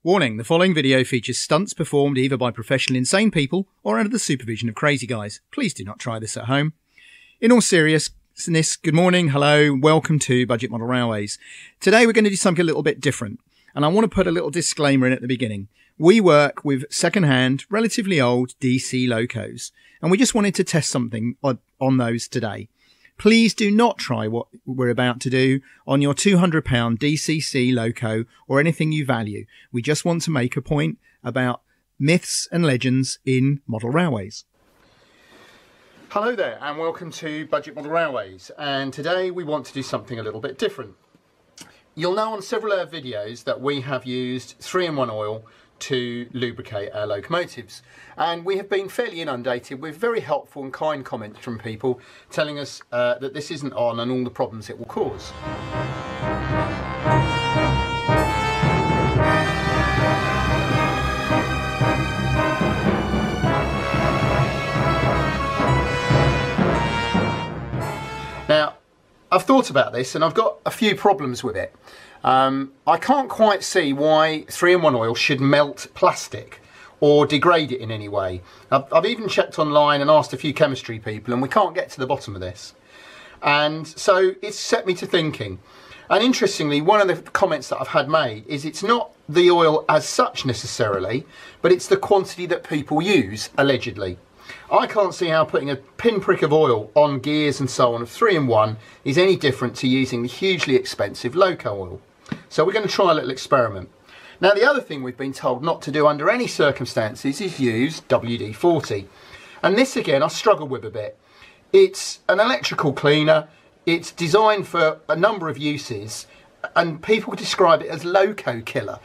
Warning, the following video features stunts performed either by professional insane people or under the supervision of crazy guys. Please do not try this at home. In all seriousness, good morning, hello, welcome to Budget Model Railways. Today we're going to do something a little bit different, and I want to put a little disclaimer in at the beginning. We work with second-hand, relatively old DC locos, and we just wanted to test something on those today. Please do not try what we're about to do on your £200 DCC loco or anything you value. We just want to make a point about myths and legends in model railways. Hello there and welcome to Budget Model Railways, and today we want to do something a little bit different. You'll know on several of our videos that we have used 3-in-1 oil to lubricate our locomotives, and we have been fairly inundated with very helpful and kind comments from people telling us that this isn't on and all the problems it will cause. Now, I've thought about this and I've got a few problems with it. I can't quite see why 3-in-1 oil should melt plastic or degrade it in any way. I've even checked online and asked a few chemistry people and we can't get to the bottom of this. And so it's set me to thinking. And interestingly, one of the comments that I've had made is it's not the oil as such necessarily, but it's the quantity that people use, allegedly. I can't see how putting a pinprick of oil on gears and so on of 3-in-1 is any different to using the hugely expensive loco oil. So we're going to try a little experiment. Now, the other thing we've been told not to do under any circumstances is use WD-40. And this again I struggle with a bit. It's an electrical cleaner, it's designed for a number of uses, and people describe it as loco killer.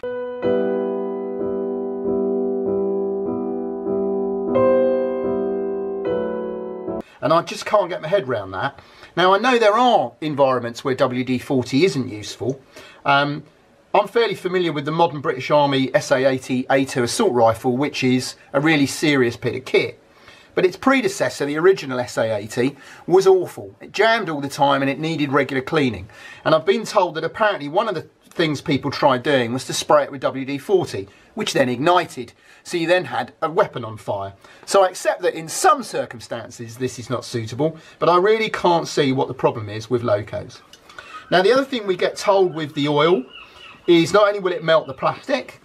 And I just can't get my head around that. Now, I know there are environments where WD-40 isn't useful. I'm fairly familiar with the modern British Army SA-80 A2 assault rifle, which is a really serious bit of kit. But its predecessor, the original SA-80, was awful. It jammed all the time and it needed regular cleaning. And I've been told that apparently one of the things people tried doing was to spray it with WD-40, which then ignited. So you then had a weapon on fire. So I accept that in some circumstances this is not suitable, but I really can't see what the problem is with locos. Now, the other thing we get told with the oil is not only will it melt the plastic,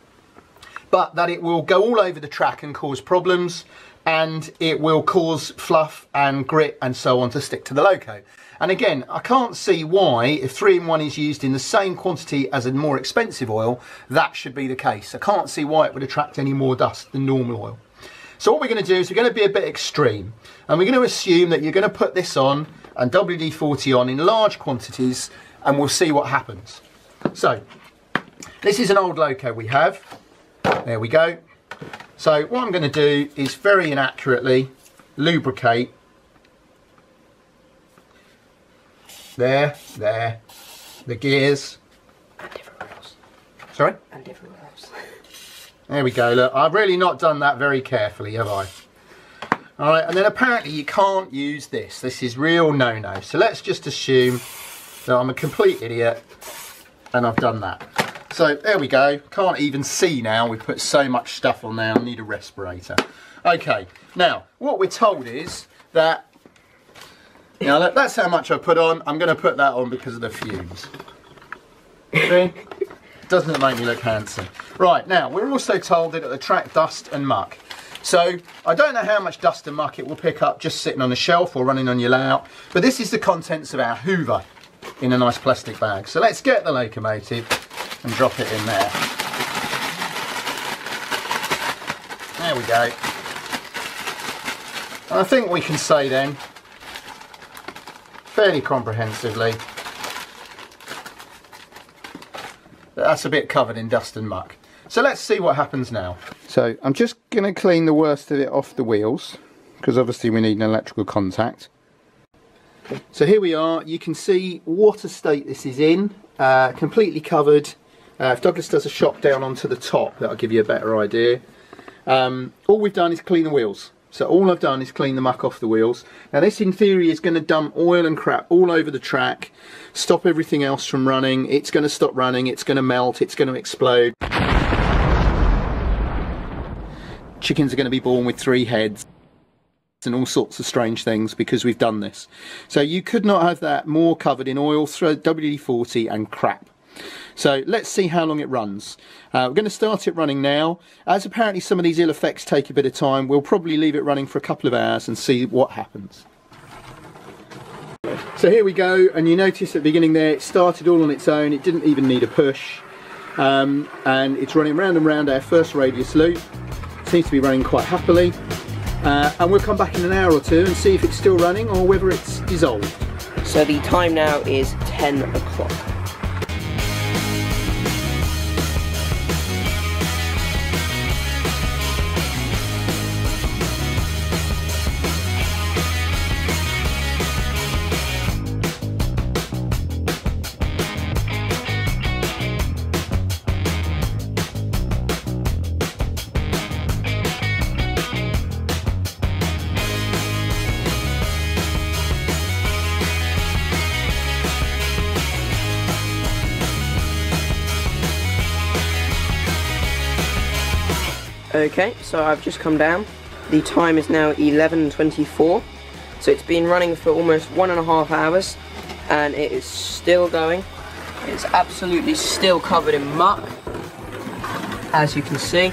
but that it will go all over the track and cause problems, and it will cause fluff and grit and so on to stick to the loco. And again, I can't see why, if 3-in-1 is used in the same quantity as a more expensive oil, that should be the case. I can't see why it would attract any more dust than normal oil. So what we're going to do is we're going to be a bit extreme, and we're going to assume that you're going to put this on and WD-40 on in large quantities, and we'll see what happens. So this is an old loco we have. There we go. So what I'm going to do is very inaccurately lubricate the gears. And different rails. Sorry? And different rails. There we go, look, I've really not done that very carefully, have I? Alright, and then apparently you can't use this. This is real no-no. So let's just assume that I'm a complete idiot and I've done that. So there we go, can't even see now, we put so much stuff on now, I need a respirator. Okay, now what we're told is that, you know, that's how much I put on. I'm going to put that on because of the fumes. See? Doesn't it make me look handsome? Right, now we're also told that it will attract dust and muck. So I don't know how much dust and muck it will pick up just sitting on a shelf or running on your layout, but this is the contents of our Hoover in a nice plastic bag. So let's get the locomotive and drop it in there. There we go. And I think we can say then, fairly comprehensively, that's a bit covered in dust and muck. So let's see what happens now. So I'm just going to clean the worst of it off the wheels, because obviously we need an electrical contact. So here we are, you can see what a state this is in, completely covered. If Douglas does a shot down onto the top, that'll give you a better idea. All we've done is clean the wheels. So all I've done is clean the muck off the wheels. Now this in theory is going to dump oil and crap all over the track, stop everything else from running. It's going to stop running, it's going to melt, it's going to explode. chickens are going to be born with 3 heads and all sorts of strange things because we've done this. So you could not have that more covered in oil, WD-40 and crap. So let's see how long it runs. We're going to start it running now. As apparently some of these ill effects take a bit of time, we'll probably leave it running for a couple of hours and see what happens. So here we go, and you notice at the beginning there it started all on its own. It didn't even need a push, and it's running round and round our first radius loop. Seems to be running quite happily, and we'll come back in an hour or two and see if it's still running or whether it's dissolved. So the time now is 10 o'clock. Okay, so I've just come down. The time is now 11:24. So it's been running for almost 1.5 hours and it is still going. It's absolutely still covered in muck, as you can see.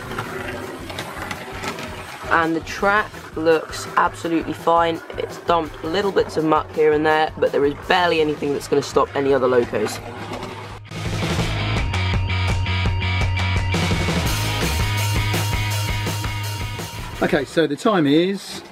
And the track looks absolutely fine. It's dumped little bits of muck here and there, but there is barely anything that's going to stop any other locos. Okay, so the time is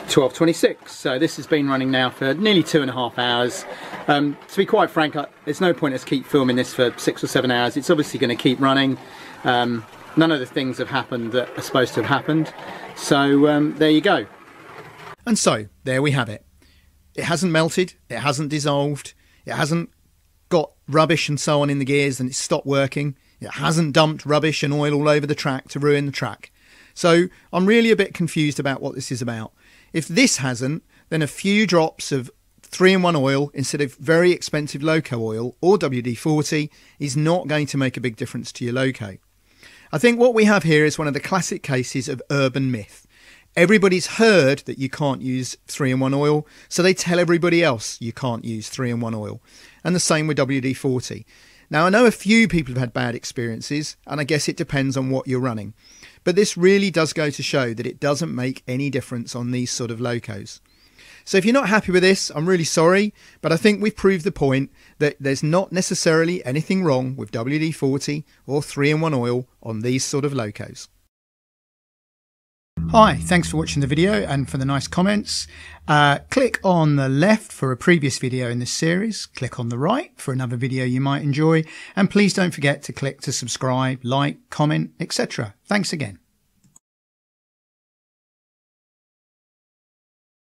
12:26. So this has been running now for nearly 2.5 hours. To be quite frank, there's no point us keep filming this for 6 or 7 hours. It's obviously going to keep running. None of the things have happened that are supposed to have happened. So there you go. And so there we have it. It hasn't melted, it hasn't dissolved, it hasn't got rubbish and so on in the gears and it's stopped working. It hasn't dumped rubbish and oil all over the track to ruin the track. So I'm really a bit confused about what this is about. If this hasn't, then a few drops of 3-in-1 oil instead of very expensive loco oil or WD-40 is not going to make a big difference to your loco. I think what we have here is one of the classic cases of urban myth. Everybody's heard that you can't use 3-in-1 oil, so they tell everybody else you can't use 3-in-1 oil. And the same with WD-40. Now I know a few people have had bad experiences, and I guess it depends on what you're running. But this really does go to show that it doesn't make any difference on these sort of locos. So if you're not happy with this, I'm really sorry, but I think we've proved the point that there's not necessarily anything wrong with WD-40 or 3-in-1 oil on these sort of locos. Hi, thanks for watching the video and for the nice comments. Click on the left for a previous video in this series, click on the right for another video you might enjoy, and please don't forget to click to subscribe, like, comment, etc. Thanks again.